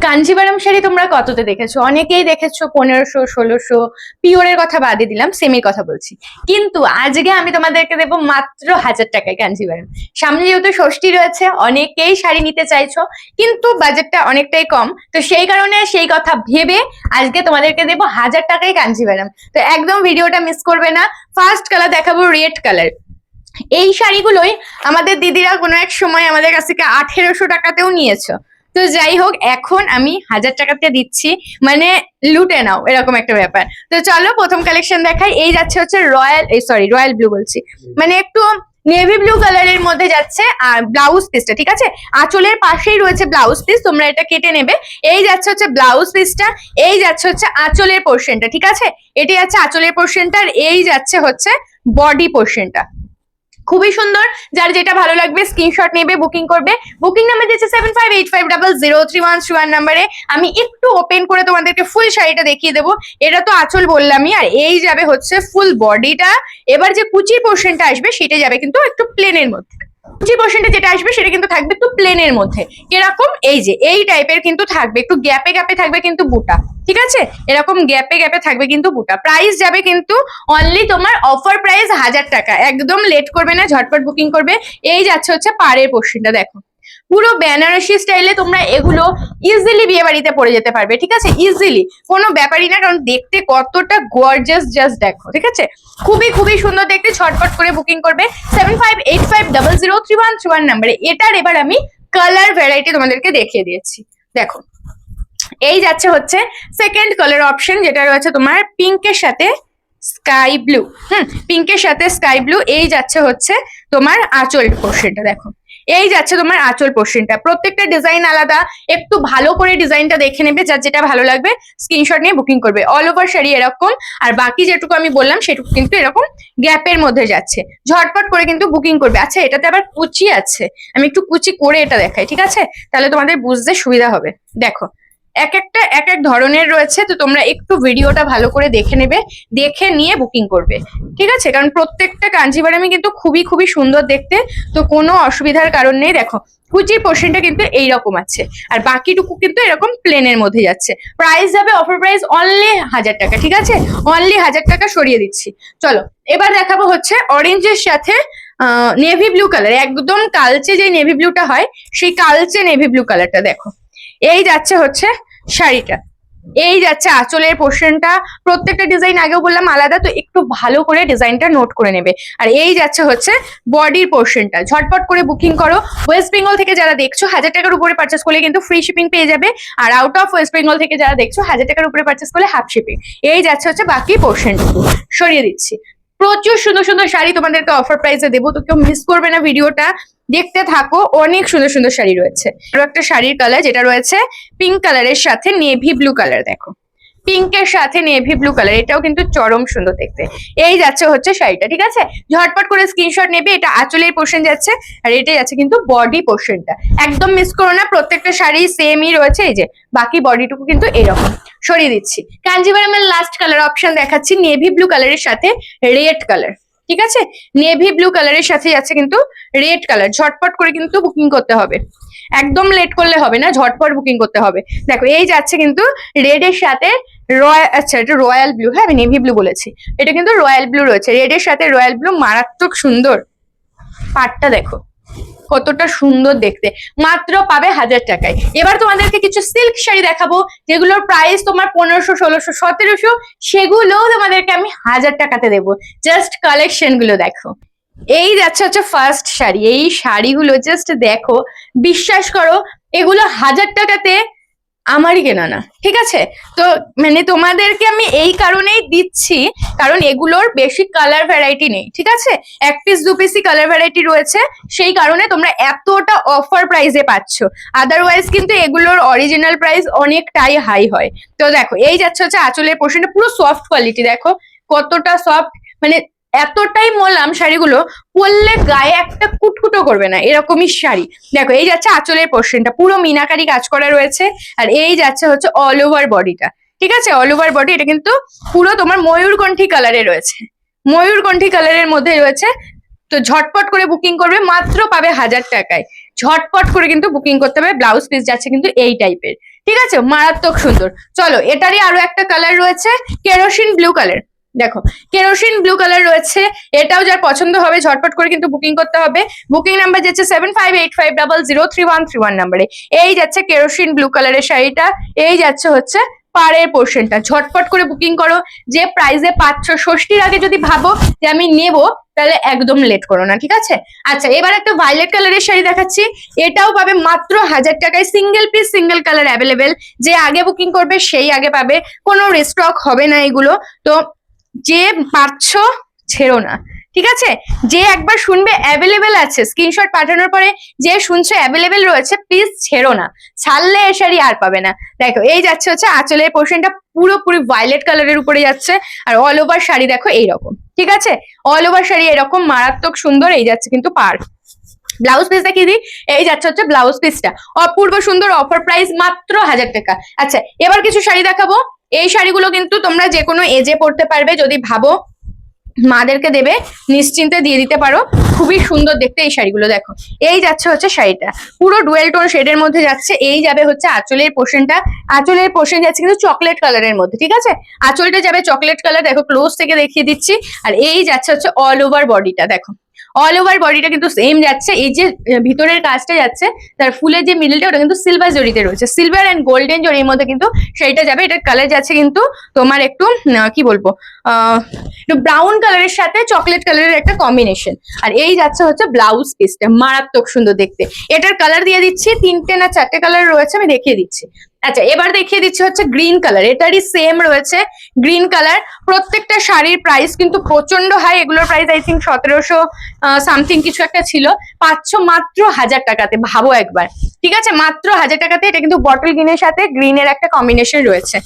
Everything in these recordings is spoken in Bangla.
কাঞ্জিভারাম শাড়ি তোমরা কততে দেখেছো? অনেকেই দেখেছো 1500 1600, পিওরের কথা বাদে দিলাম, সেমির কথা বলছি। কিন্তু আজকে আমি তোমাদেরকে দেবো মাত্র 1000 টাকায় কাঞ্জিভারাম। সামনে যেহেতু ষষ্ঠী রয়েছে, অনেকেই শাড়ি নিতে চাইছো কিন্তু বাজেটটা অনেকটাই কম, তো সেই কারণে সেই কথা ভেবে আজকে তোমাদেরকে দেবো 1000 টাকায় কাঞ্জিভারাম। তো একদম ভিডিওটা মিস করবে না। ফার্স্ট কালার দেখাবো রেড কালার। এই শাড়িগুলোই আমাদের দিদিরা কোনো এক সময় আমাদের কাছ থেকে 1800 টাকাতেও নিয়েছো। তো যাই হোক, এখন আমি 1000 টাকাতে দিচ্ছি, মানে লুটে নাও এরকম একটা ব্যাপার। তো চলো প্রথম কালেকশন দেখাই। এই যাচ্ছে হচ্ছে রয়্যাল ব্লু বলছি, মানে একটু নেভি ব্লু কালারের মধ্যে যাচ্ছে। আর ব্লাউজ পিসটা ঠিক আছে, আঁচলের পাশেই রয়েছে ব্লাউজ পিস, তোমরা এটা কেটে নেবে। এই যাচ্ছে হচ্ছে ব্লাউজ পিসটা, এই যাচ্ছে হচ্ছে আঁচলের পোর্শনটা, ঠিক আছে, এটি যাচ্ছে আঁচলের পোর্শনটা, আর এই যাচ্ছে হচ্ছে বডি পোর্শনটা। খুবই সুন্দর। যার যেটা ভালো লাগবে স্ক্রিনশট নেবে, বুকিং করবে। বুকিং নাম্বার দিচ্ছে 7585003131 নাম্বারে। আমি একটু ওপেন করে তোমাদেরকে ফুল শাড়িটা দেখিয়ে দেবো। এটা তো আঁচল বললামই, আর এই যাবে হচ্ছে ফুল বডিটা। এবার যে কুচি পোর্শনটা আসবে সেটা যাবে কিন্তু একটু প্লেনের মধ্যে। কুচি পোর্শনটা যেটা আসবে সেটা কিন্তু থাকবে একটু প্লেনের মধ্যে। কিরকম, এই যে এই টাইপের কিন্তু থাকবে, একটু গ্যাপে গ্যাপে থাকবে কিন্তু বুটা, ঠিক আছে, এরকম গ্যাপে গ্যাপে থাকবে কিন্তু বুটা। প্রাইস যাবে কিন্তু অনলি তোমার অফার প্রাইস 1000 টাকা। একদম লেট করবে না, ঝটপট বুকিং করবে। এই যাচ্ছে হচ্ছে পাড়ের পোর্শনটা, দেখো পুরো বেনারসি স্টাইলে তোমরা এগুলো ইজিলি বিয়ে বাড়িতে পরে যেতে পারবে, ঠিক আছে, ইজিলি, কোনো ব্যাপারই না, কারণ দেখতে কতটা গর্জিয়াস, জাস্ট দেখো, ঠিক আছে, খুবই খুবই সুন্দর দেখতে। ঝটপট করে বুকিং করবে 7585003131 নাম্বারে। এটার এবার আমি কালার ভ্যারাইটি তোমাদেরকে দেখিয়ে দিয়েছি। দেখো এই যাচ্ছে হচ্ছে সেকেন্ড কালার অপশন, যেটা রয়েছে তোমার পিঙ্কের সাথে স্কাই ব্লু। পিঙ্কের সাথে স্কাই ব্লু। এই যাচ্ছে হচ্ছে তোমার আঁচল পোর্শনটা, দেখো এই যাচ্ছে তোমার আঁচল পোর্শনটা। প্রত্যেকটা ডিজাইন আলাদা, একটু ভালো করে ডিজাইনটা দেখে নেবে, যার যেটা ভালো লাগবে স্ক্রিনশট নিয়ে বুকিং করবে। অল ওভার শাড়ি এরকম, আর বাকি যেটুকু আমি বললাম সেটুকু কিন্তু এরকম গ্যাপের মধ্যে যাচ্ছে। ঝটপট করে কিন্তু বুকিং করবে। আচ্ছা, এটাতে আবার কুচি আছে, আমি একটু কুচি করে এটা দেখাই, ঠিক আছে, তাহলে তোমাদের বুঝতে সুবিধা হবে। দেখো এক একটা এক এক ধরনের রয়েছে, তো তোমরা একটু ভিডিওটা ভালো করে দেখে নেবে, দেখে নিয়ে বুকিং করবে, ঠিক আছে, কারণ প্রত্যেকটা কাঞ্জিভারামই কিন্তু খুবই খুবই সুন্দর দেখতে, তো কোনো অসুবিধার কারণ নেই। দেখো কুচির পোর্শনটা কিন্তু এইরকম আছে, আর বাকিটুকু কিন্তু এরকম প্লেনের মধ্যে যাচ্ছে। প্রাইস যাবে অফার প্রাইস অনলি 1000 টাকা, ঠিক আছে, অনলি 1000 টাকা সরিয়ে দিচ্ছি। চলো এবার দেখাবো হচ্ছে অরেঞ্জের সাথে নেভি ব্লু কালার, একদম কালচে যে নেভি ব্লুটা হয় সেই কালচে নেভি ব্লু কালারটা। দেখো এই যাচ্ছে হচ্ছে শাড়িটা, এই যাচ্ছে আঁচলের পোর্শনটা। প্রত্যেকটা ডিজাইন আগেও বললাম আলাদা, তো একটু ভালো করে ডিজাইনটা নোট করে নেবে। আর এই যাচ্ছে হচ্ছে বডির পোর্শনটা। ঝটপট করে বুকিং করো। ওয়েস্ট বেঙ্গল থেকে যারা দেখছো 1000 টাকার উপরে পার্চেস করলে কিন্তু ফ্রি শিপিং পেয়ে যাবে, আর আউট অফ ওয়েস্ট বেঙ্গল থেকে যারা দেখছো 1000 টাকার উপরে পার্চেস করলে হাফ শিপিং। এই যাচ্ছে হচ্ছে বাকি পোর্শনটুকু, সরিয়ে দিচ্ছি। প্রচুর সুন্দর সুন্দর শাড়ি তোমাদেরকে অফার প্রাইসে দেবো, তো কেউ মিস করবে না, ভিডিওটা দেখতে থাকো। অনেক সুন্দর সুন্দর শাড়ি রয়েছে। আরো একটা শাড়ির কালার যেটা রয়েছে পিঙ্ক কালারের সাথে নেভি ব্লু কালার, দেখো পিঙ্কের সাথে নেভি ব্লু কালার, এটাও কিন্তু চরম সুন্দর দেখতে। এই যাচ্ছে হচ্ছে শাড়িটা, ঠিক আছে, ঝটপট করে স্ক্রিনশট নেবে। এটা আঁচলের পোর্শন যাচ্ছে, আর এটা যাচ্ছে কিন্তু বডি পোর্শনটা। একদম মিস করো না, প্রত্যেকটা শাড়ি সেমই রয়েছে। এই যে বাকি বডিটুকু কিন্তু এরকম। সরিয়ে দিচ্ছি। কাঞ্জিভারামের লাস্ট কালার অপশন দেখাচ্ছি, নেভি ব্লু কালারের সাথে রেড কালার, ঠিক আছে, নেভি ব্লু কালারের সাথে যাচ্ছে কিন্তু রেড কালার। ঝটপট করে কিন্তু বুকিং করতে হবে, একদম লেট করলে হবে না, ঝটপট বুকিং করতে হবে। দেখো এই যাচ্ছে কিন্তু রেড এর সাথে আচ্ছা এটা রয়্যাল ব্লু, হ্যাঁ আমি নেভি ব্লু বলেছি, এটা কিন্তু রয়্যাল ব্লু রয়েছে। রেড এর সাথে রয়্যাল ব্লু, মারাত্মক সুন্দর। পাটটা দেখো কতটা সুন্দর দেখতে, মাত্র পাবে 1000 টাকায়। এবার তোমাদেরকে কিছু সিল্ক শাড়ি দেখাবো, যেগুলোর প্রাইস তোমার 1500 1600 1700, সেগুলোও তোমাদেরকে আমি 1000 টাকাতে দেবো। জাস্ট কালেকশন গুলো দেখো। এই যাচ্ছে হচ্ছে ফার্স্ট শাড়ি। এই শাড়িগুলো জাস্ট দেখো, বিশ্বাস করো এগুলো 1000 টাকাতে আমারই কেনা না, ঠিক আছে, তো মানে তোমাদেরকে আমি এই কারণেই দিচ্ছি, কারণ এগুলোর বেশি কালার ভ্যারাইটি নেই, ঠিক আছে, এক পিস দু পিসই কালার ভ্যারাইটি রয়েছে, সেই কারণে তোমরা এতটা অফার প্রাইসে পাচ্ছ। আদারওয়াইজ কিন্তু এগুলোর অরিজিনাল প্রাইস অনেকটাই হাই হয়। তো দেখো এই যাচ্ছে হচ্ছে আঁচলের পোর্শনটা, পুরো সফট কোয়ালিটি, দেখো কতটা সফট, মানে এতটাই মোলাম শাড়িগুলো, পরলে গায়ে একটা কুটকুটো করবে না, এরকমই শাড়ি। দেখো এই যাচ্ছে আঁচলের পোর্শনটা, পুরো মিনাকারি কাজ করা রয়েছে, আর এই যাচ্ছে হচ্ছে অল ওভার বডিটা, ঠিক আছে, অল ওভার বডি। এটা কিন্তু পুরো তোমার ময়ূরকণ্ঠী কালারে রয়েছে, ময়ূরকণ্ঠী কালারের মধ্যে রয়েছে। তো ঝটপট করে বুকিং করবে, মাত্র পাবে 1000 টাকায়। ঝটপট করে কিন্তু বুকিং করতে হবে। ব্লাউজ পিস যাচ্ছে কিন্তু এই টাইপের, ঠিক আছে, মারাত্মক সুন্দর। চলো এটারই আরো একটা কালার রয়েছে, কেরোসিন ব্লু কালার। দেখো কেরোসিন ব্লু কালার রয়েছে, এটাও যার পছন্দ হবে ঝটপট করে কিন্তু বুকিং করতে হবে। বুকিং নাম্বার যাচ্ছে 7585003131 নাম্বারে। এই যাচ্ছে কেরোসিন ব্লু কালারের শাড়িটা, এই যাচ্ছে হচ্ছে পাড়ের পোর্শনটা। ঝটপট করে বুকিং করো, যে প্রাইসে পাচ্ছ ষষ্ঠীর আগে যদি ভাবো যে আমি নেব, তাহলে একদম লেট করো না, ঠিক আছে। আচ্ছা এবার একটা ভায়োলেট কালারের শাড়ি দেখাচ্ছি, এটাও পাবে মাত্র 1000 টাকায়, single piece single colour available. যে আগে বুকিং করবে সেই আগে পাবে, কোনো রিস্টক হবে না এগুলো। তো যে পাচ্ছ ছেড়ো না, ঠিক আছে। যে একবার শুনবে অ্যাভেলেবেল আছে, স্ক্রিনশট পাঠানোর পরে যে শুনছো অ্যাভেলেবেল রয়েছে, প্লিজ ছেড়ো না, ছাড়লে এ শাড়ি আর পাবে না। দেখো এই যাচ্ছে হচ্ছে আঁচলের পোর্শনটা পুরোপুরি ভায়োলেট কালারের উপরে যাচ্ছে, আর অল ওভার শাড়ি দেখো এইরকম, ঠিক আছে। অল ওভার শাড়ি এরকম মারাত্মক সুন্দর। এই যাচ্ছে কিন্তু পার। ব্লাউজ পিস দেখিয়ে দিই, এই যাচ্ছে হচ্ছে ব্লাউজ পিসটা, অপূর্ব সুন্দর, অফার প্রাইস মাত্র 1000 টাকা। আচ্ছা এবার কিছু শাড়ি দেখাবো, এই শাড়িগুলো কিন্তু তোমরা যে কোনো এজে পড়তে পারবে, যদি ভাবো মাদেরকে দেবে নিশ্চিন্তে দিয়ে দিতে পারো, খুবই সুন্দর দেখতে এই শাড়িগুলো। দেখো এই যাচ্ছে হচ্ছে শাড়িটা পুরো ডুয়েল টোন শেডের মধ্যে যাচ্ছে, এই যাবে হচ্ছে আঁচলের পোর্শনটা, আঁচলের পোর্শন যাচ্ছে কিন্তু চকলেট কালারের মধ্যে, ঠিক আছে। আঁচলটা যাবে চকলেট কালার, দেখো ক্লোজ থেকে দেখিয়ে দিচ্ছি। আর এই যাচ্ছে হচ্ছে অল ওভার বডিটা, দেখো অল ওভার বডিটা কিন্তু সেম যাচ্ছে। এই যে ভিতরের কাজটা যাচ্ছে, তার ফুলের যে মিডলটা ওটা কিন্তু সিলভার জরিতে রয়েছে, সিলভার এন্ড গোল্ডেন জরির মধ্যে কিন্তু সেইটা যাবে। এটার কালার যাচ্ছে কিন্তু তোমার একটু কি বলবো, একটু ব্রাউন কালারের সাথে চকলেট কালারের একটা কম্বিনেশন। আর এই যাচ্ছে হচ্ছে ব্লাউজ পিসটা, মারাত্মক সুন্দর দেখতে। এটার কালার দিয়ে দিচ্ছি, 3টে না 4টে কালার রয়েছে, আমি দেখিয়ে দিচ্ছি। আচ্ছা এবার দেখিয়ে দিচ্ছি হচ্ছে গ্রিন কালার, এটারই সেম রয়েছে গ্রিন কালার। প্রত্যেকটা শাড়ির প্রাইস কিন্তু প্রচন্ড হাই, এগুলোর প্রাইস আই থিঙ্ক 1700 সামথিং কিছু একটা ছিল, পাচ্ছ মাত্র 1000 টাকাতে। ভাবো একবার, ঠিক আছে, মাত্র 1000 টাকাতে। এটা কিন্তু বটল গ্রিনের সাথে গ্রিনের একটা কম্বিনেশন রয়েছে,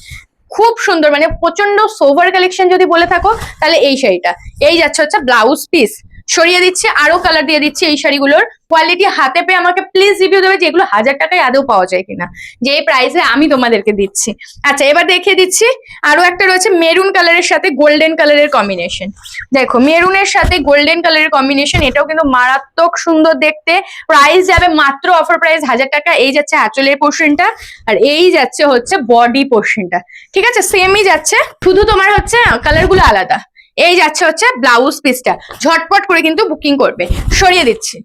খুব সুন্দর, মানে প্রচন্ড সোভার কালেকশন যদি বলে থাকো তাহলে এই শাড়িটা। এই যাচ্ছে হচ্ছে ব্লাউজ পিস, সরিয়ে দিচ্ছি, আরো কালার দিয়ে দিচ্ছি। এই শাড়িগুলোর কোয়ালিটি হাতে পেয়ে আমাকে প্লিজ রিভিউ দেবে যে এগুলো 1000 টাকায় আদৌ পাওয়া যায় কিনা, যে প্রাইসে আমি তোমাদেরকে দিচ্ছি। আচ্ছা এবার দেখিয়ে দিচ্ছি আরো একটা রয়েছে মেরুন কালারের সাথে গোল্ডেন কালারের কম্বিনেশন। দেখো মেরুনের সাথে গোল্ডেন কালারের কম্বিনেশন, এটাও কিন্তু মারাত্মক সুন্দর দেখতে। প্রাইস যাবে মাত্র অফার প্রাইস 1000 টাকা। এই যাচ্ছে আঁচলের পোর্শনটা, আর এই যাচ্ছে হচ্ছে বডি পোর্শনটা, ঠিক আছে, সেমই যাচ্ছে, শুধু তোমার হচ্ছে কালার গুলো আলাদা। এই যাচ্ছে হচ্ছে ব্লাউজ পিসটা, ঝটপট করে কিন্তু বুকিং করবে। সরিয়ে দিচ্ছি।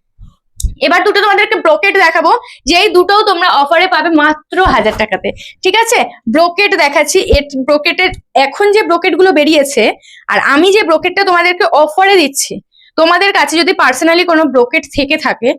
এবার দুটো তোমাদেরকে ব্রোকেট দেখাবো, যেই দুটোও তোমরা অফারে পাবে মাত্র 1000 টাকাতে, ঠিক আছে। ব্রোকেট দেখাচ্ছি, ব্রোকেটের এখন যে ব্রোকেট গুলো বেরিয়েছে, আর আমি যে ব্রোকেটটা তোমাদেরকে অফারে দিচ্ছি, তোমাদের কাছে যদি পার্সোনালি কোনো ব্রোকেট থেকে থাকে,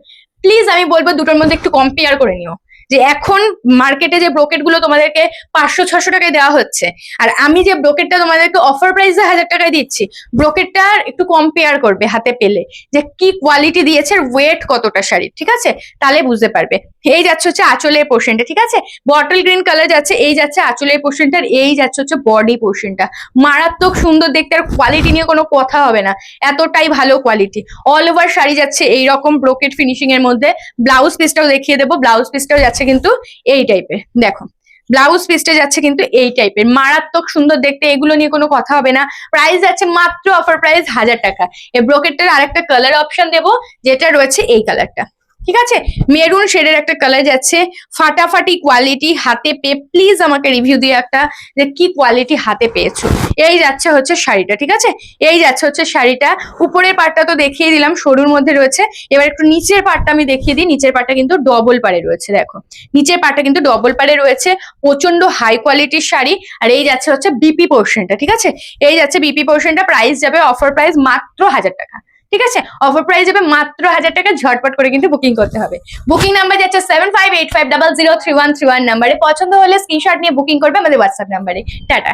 প্লিজ আমি বলবো দুটোর মধ্যে একটু কম্পেয়ার করে নিও। যে এখন মার্কেটে যে ব্রোকেট গুলো তোমাদেরকে 500-600 টাকায় দেওয়া হচ্ছে, আর আমি যে ব্রোকেটটা তোমাদেরকে অফার প্রাইসে 1000 টাকায় দিচ্ছি, ব্রোকেটটার একটু কম্পেয়ার করবে হাতে পেলে, যে কি কোয়ালিটি দিয়েছে, ওয়েট কতটা শাড়ি, ঠিক আছে, তাহলে বুঝতে পারবে। এই যাচ্ছে হচ্ছে আঁচলের পোর্শনটা, ঠিক আছে, বটল গ্রিন কালার যাচ্ছে। এই যাচ্ছে আঁচলের পোর্শনটার, এই যাচ্ছে হচ্ছে বডি পোর্শনটা, মারাত্মক সুন্দর দেখতে, আর কোয়ালিটি নিয়ে কোনো কথা হবে না, এতটাই ভালো কোয়ালিটি। অল ওভার শাড়ি যাচ্ছে এইরকম ব্রোকেট ফিনিশিং এর মধ্যে। ব্লাউজ পিসটাও দেখিয়ে দেবো, ব্লাউজ পিসটাও যাচ্ছে কিন্তু এই টাইপের, দেখো ব্লাউজ পিসটা যাচ্ছে কিন্তু এই টাইপের, মারাত্মক সুন্দর দেখতে, এগুলো নিয়ে কোনো কথা হবে না। প্রাইস যাচ্ছে মাত্র অফার প্রাইস 1000 টাকা। এই ব্রোকেটটার আরেকটা কালার অপশন দেবো, যেটা রয়েছে এই কালারটা, ঠিক আছে, মেরুন শেডের একটা কালার যাচ্ছে, ফাটাফাটি কোয়ালিটি। হাতে পেয়ে প্লিজ আমাকে রিভিউ দিয়ে একটা, যে কি কোয়ালিটি হাতে পেয়েছো। এই যাচ্ছে হচ্ছে শাড়িটা, ঠিক আছে, এই যাচ্ছে হচ্ছে শাড়িটা। উপরের পাটটা তো দেখিয়ে দিলাম, সরুর মধ্যে রয়েছে। এবার একটু নিচের পাটটা আমি দেখিয়ে দিই, নিচের পাটটা কিন্তু ডবল পাড়ে রয়েছে, দেখো নিচের পাটটা কিন্তু ডবল পাড়ে রয়েছে, প্রচন্ড হাই কোয়ালিটির শাড়ি। আর এই যাচ্ছে হচ্ছে বিপি পোর্শনটা, ঠিক আছে, এই যাচ্ছে বিপি পোর্শনটা। প্রাইস যাবে অফার প্রাইস মাত্র 1000 টাকা, ঠিক আছে, অফার প্রাইস যাবে মাত্র 1000 টাকা। ঝটপট করে কিন্তু বুকিং করতে হবে। বুকিং নাম্বার যাচ্ছে 7585003131 নাম্বারে। পছন্দ হলে স্ক্রিনশট নিয়ে বুকিং করবে আমাদের হোয়াটসঅ্যাপ নাম্বারে। টাটা।